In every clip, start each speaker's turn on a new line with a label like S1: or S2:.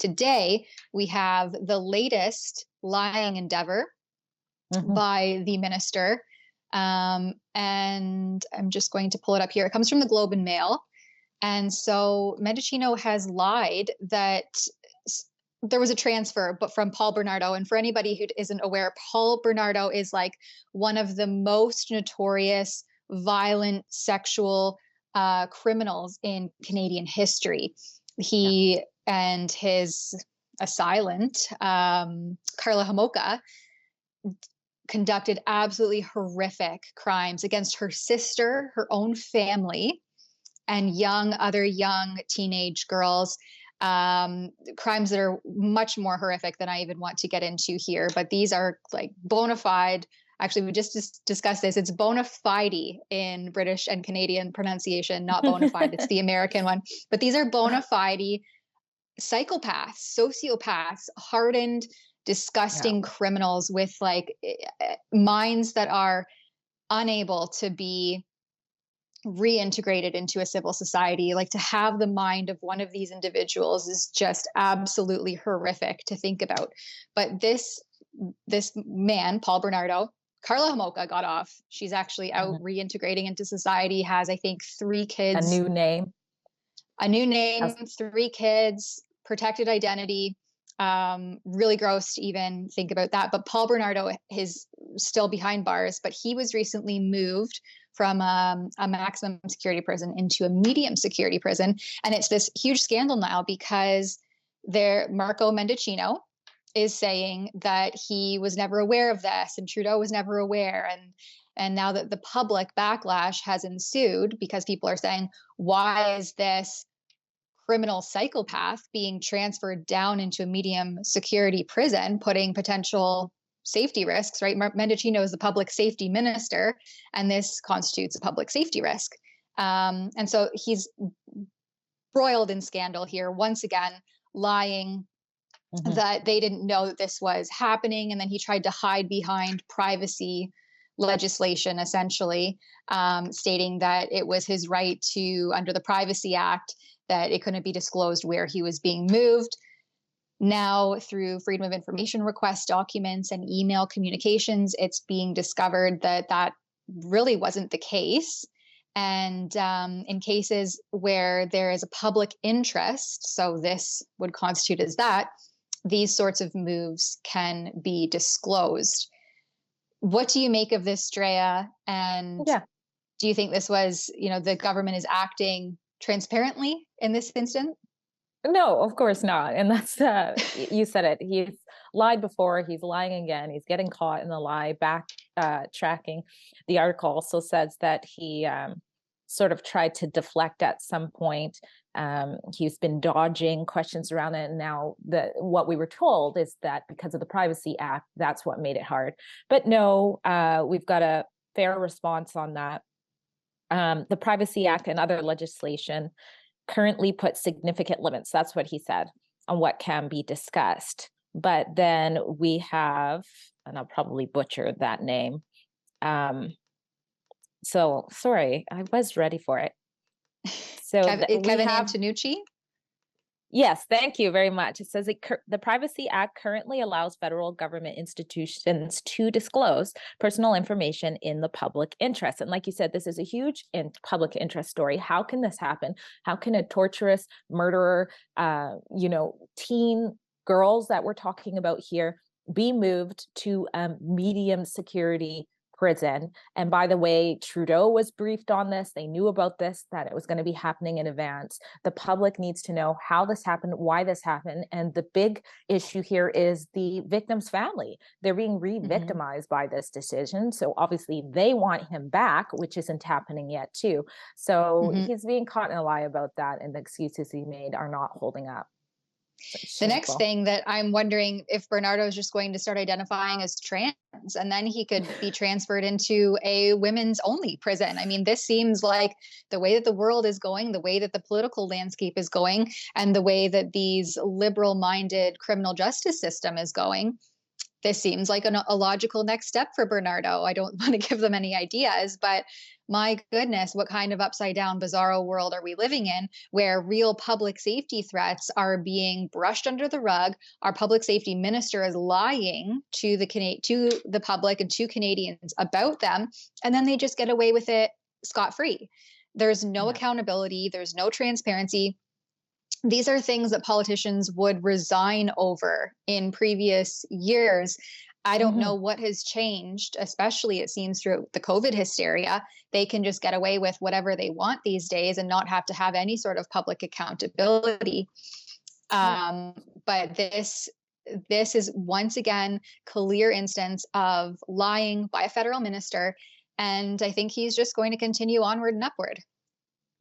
S1: today we have the latest lying endeavor by the minister. And I'm just going to pull it up here. It comes from the Globe and Mail. And so Mendicino has lied that there was a transfer, but from Paul Bernardo. And for anybody who isn't aware, Paul Bernardo is like one of the most notorious violent sexual criminals in Canadian history. He and his assailant, Carla Homolka, conducted absolutely horrific crimes against her sister, her own family, and other young teenage girls. Crimes that are much more horrific than I even want to get into here. But these are like bona fide. Actually, we just discussed this. It's bona fide in British and Canadian pronunciation, not bona fide. It's the American one. But these are bona fide psychopaths, sociopaths, hardened, disgusting criminals with like minds that are unable to be reintegrated into a civil society. Like, to have the mind of one of these individuals is just absolutely horrific to think about. But this man, Paul Bernardo, Carla Homolka got off. She's actually out reintegrating into society, has, I think, 3 kids.
S2: A new name,
S1: 3 kids, protected identity. Really gross to even think about that. But Paul Bernardo is still behind bars, but he was recently moved from a maximum security prison into a medium security prison. And it's this huge scandal now because Marco Mendicino is saying that he was never aware of this and Trudeau was never aware. And now that the public backlash has ensued because people are saying, why is this criminal psychopath being transferred down into a medium security prison, putting potential safety risks, right? Mendicino is the public safety minister, and this constitutes a public safety risk. And so he's broiled in scandal here, once again, lying that they didn't know that this was happening. And then he tried to hide behind privacy legislation, essentially, stating that it was his right to, under the Privacy Act, that it couldn't be disclosed where he was being moved. Now, through Freedom of Information request documents and email communications, it's being discovered that that really wasn't the case. And in cases where there is a public interest, so this would constitute as that, these sorts of moves can be disclosed. What do you make of this, Drea? And do you think this was, the government is acting transparently in this instance?
S2: No, of course not. And that's, you said it. He's lied before. He's lying again. He's getting caught in the lie, backtracking. The article also says that he sort of tried to deflect at some point. He's been dodging questions around it. And now what we were told is that because of the Privacy Act, that's what made it hard. But no, we've got a fair response on that. The Privacy Act and other legislation currently put significant limits, that's what he said, on what can be discussed. But then we have, and I'll probably butcher that name. So sorry, I was ready for it. So
S1: Kevin Antonucci?
S2: Yes, thank you very much. It says the Privacy Act currently allows federal government institutions to disclose personal information in the public interest. And like you said, this is a huge public interest story. How can this happen? How can a torturous murderer, teen girls that we're talking about here, be moved to a medium security prison? And by the way, Trudeau was briefed on this. They knew about this, that it was going to be happening in advance. The public needs to know how this happened, why this happened. And the big issue here is the victim's family. They're being re-victimized by this decision. So obviously they want him back, which isn't happening yet too. So he's being caught in a lie about that. And the excuses he made are not holding up.
S1: The next thing that I'm wondering if Bernardo is just going to start identifying as trans, and then he could be transferred into a women's only prison. I mean, this seems like the way that the world is going, the way that the political landscape is going, and the way that these liberal-minded criminal justice system is going. This seems like a logical next step for Bernardo. I don't want to give them any ideas, but my goodness, what kind of upside down, bizarro world are we living in where real public safety threats are being brushed under the rug? Our public safety minister is lying to the public and to Canadians about them, and then they just get away with it scot-free. There's no accountability, there's no transparency. These are things that politicians would resign over in previous years. I don't know what has changed, especially it seems through the COVID hysteria. They can just get away with whatever they want these days and not have to have any sort of public accountability. But this is once again clear instance of lying by a federal minister. And I think he's just going to continue onward and upward.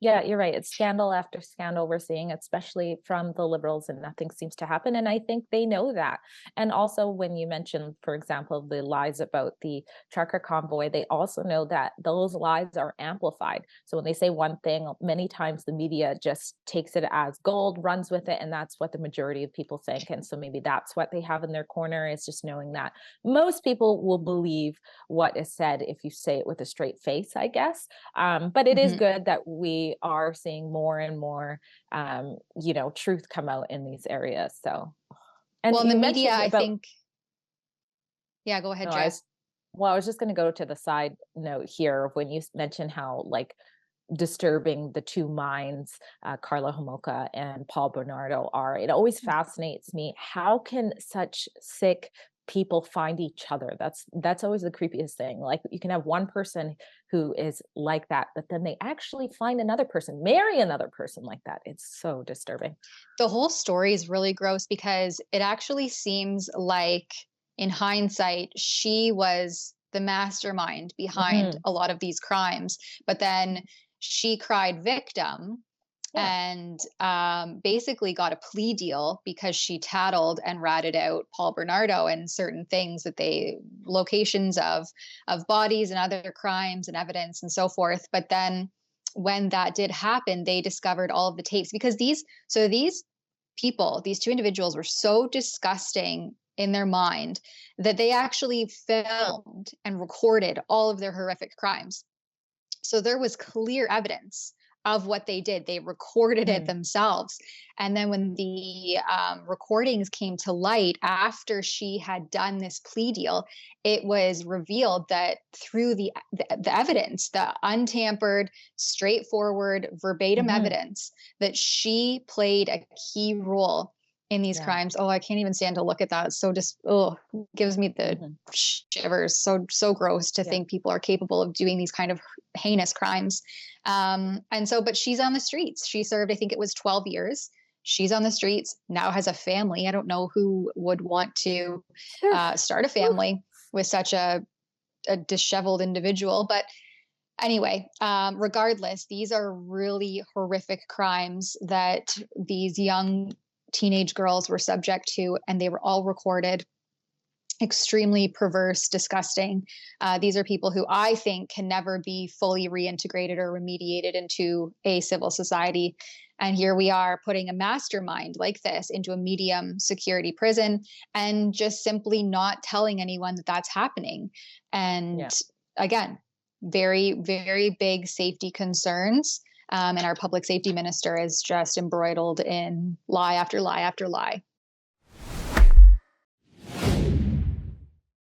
S2: Yeah, you're right. It's scandal after scandal we're seeing, especially from the Liberals, and nothing seems to happen. And I think they know that. And also, when you mentioned, for example, the lies about the trucker convoy, they also know that those lies are amplified. So when they say one thing, many times the media just takes it as gold, runs with it, and that's what the majority of people think. And so maybe that's what they have in their corner, is just knowing that most people will believe what is said if you say it with a straight face, I guess. But it is good that we are seeing more and more, truth come out in these areas. So, and
S1: well, in the media, I think, yeah, go ahead, Drea.
S2: I was just going to go to the side note here when you mentioned how disturbing the two minds, Karla Homolka and Paul Bernardo, are. It always fascinates me. How can such sick people find each other? That's always the creepiest thing. Like, you can have one person who is like that, but then they actually find another person, marry another person like that. It's so disturbing.
S1: The whole story is really gross because it actually seems like, in hindsight, she was the mastermind behind a lot of these crimes, but then she cried victim and basically got a plea deal because she tattled and ratted out Paul Bernardo and certain things that locations of bodies and other crimes and evidence and so forth. But then when that did happen, they discovered all of the tapes, because these people, these two individuals, were so disgusting in their mind that they actually filmed and recorded all of their horrific crimes. So there was clear evidence of what they did. They recorded it themselves. And then when the recordings came to light after she had done this plea deal, it was revealed that through the evidence, the untampered, straightforward, verbatim evidence, that she played a key role in these crimes. Oh, I can't even stand to look at that. It's so gives me the shivers. So gross to think people are capable of doing these kind of heinous crimes. But she's on the streets. She served, I think it was 12 years. She's on the streets now, has a family. I don't know who would want to start a family with such a disheveled individual. But anyway, regardless, these are really horrific crimes that these young teenage girls were subject to, and they were all recorded. Extremely perverse, disgusting. These are people who I think can never be fully reintegrated or remediated into a civil society. And here we are putting a mastermind like this into a medium security prison and just simply not telling anyone that that's happening. And again, very, very big safety concerns. And our public safety minister is just embroiled in lie after lie after lie.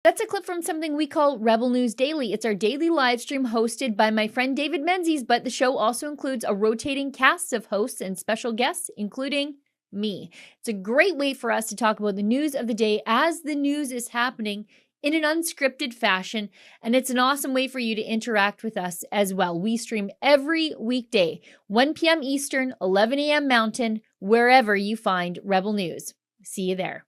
S3: That's a clip from something we call Rebel News Daily. It's our daily live stream hosted by my friend David Menzies, but the show also includes a rotating cast of hosts and special guests, including me. It's a great way for us to talk about the news of the day as the news is happening in an unscripted fashion, and it's an awesome way for you to interact with us as well. We stream every weekday, 1 p.m. Eastern, 11 a.m. Mountain, wherever you find Rebel News. See you there.